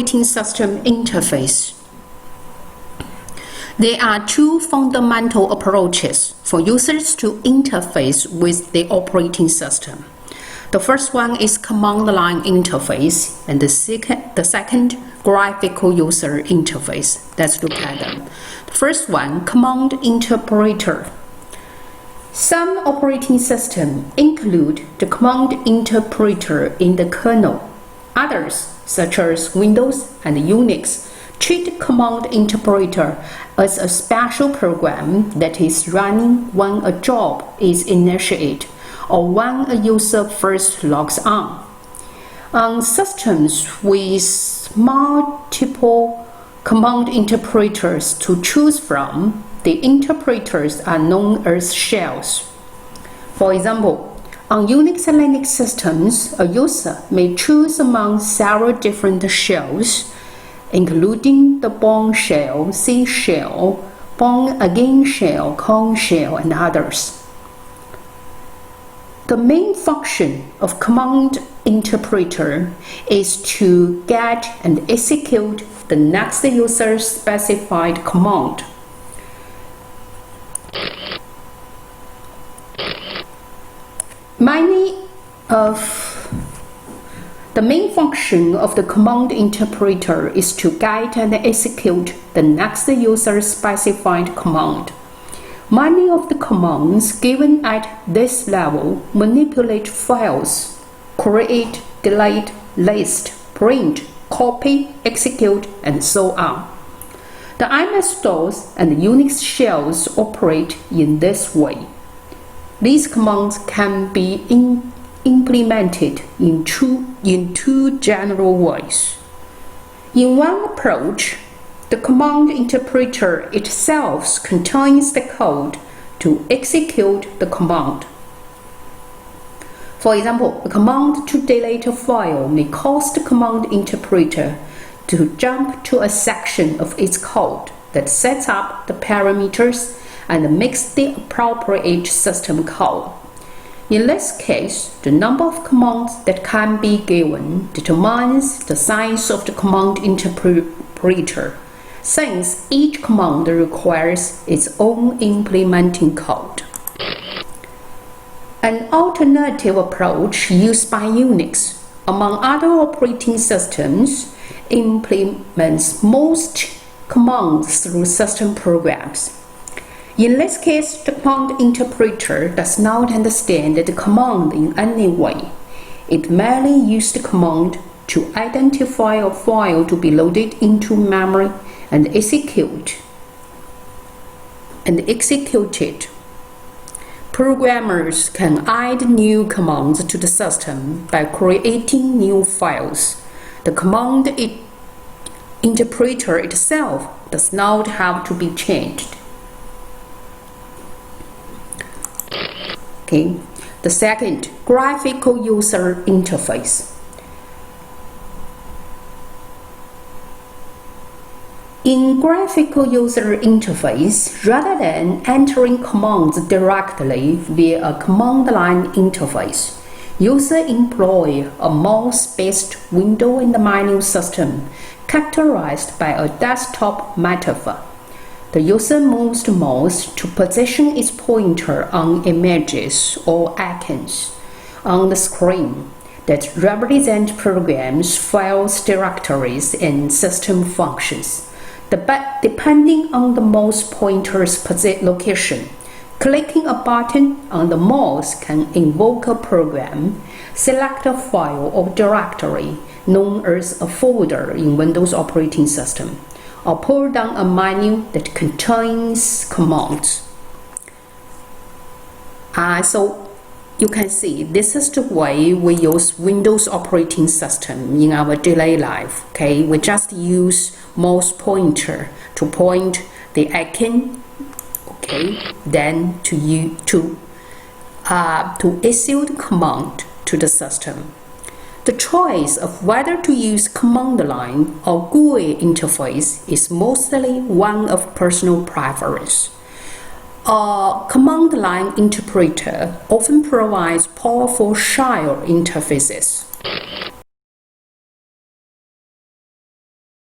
operating system interface. There are two fundamental approaches for users to interface with the operating system. The first one is command line interface, and the second graphical user interface. Let's look at them. The first one, command interpreter. Some operating systems include the command interpreter in the kernel. Others, such as Windows and Unix, treat command interpreter as a special program that is running when a job is initiated or when a user first logs on. On systems with multiple command interpreters to choose from, the interpreters are known as shells. For example, on Unix and Linux systems, a user may choose among several different shells, including the Bourne shell, C shell, Bourne again shell, Kong shell, and others. The main function of command interpreter is to get and execute the next user's specified command. The main function of the command interpreter is to get and execute the next user's specified command. Many of the commands given at this level manipulate files, create, delete, list, print, copy, execute, and so on. The MS-DOS and Unix shells operate in this way. These commands can be implemented in two general ways. In one approach, the command interpreter itself contains the code to execute the command. For example, a command to delete a file may cause the command interpreter to jump to a section of its code that sets up the parameters and makes the appropriate system call. In this case, the number of commands that can be given determines the size of the command interpreter, since each command requires its own implementing code. An alternative approach used by Unix, among other operating systems, implements most commands through system programs. In this case, the command interpreter does not understand the command in any way. It merely uses the command to identify a file to be loaded into memory and execute it. Programmers can add new commands to the system by creating new files. The command interpreter itself does not have to be changed. The second, graphical user interface. In graphical user interface, rather than entering commands directly via a command line interface, users employ a mouse-based window and menu system characterized by a desktop metaphor. The user moves the mouse to position its pointer on images or icons on the screen that represent programs, files, directories, and system functions. Depending on the mouse pointer's location, clicking a button on the mouse can invoke a program, select a file or directory known as a folder in Windows operating system, or pull down a menu that contains commands. So you can see this is the way we use Windows operating system in our daily life. We just use mouse pointer to point the icon. Then to issue the command to the system. The choice of whether to use command line or GUI interface is mostly one of personal preference. A command line interpreter often provides powerful shell interfaces.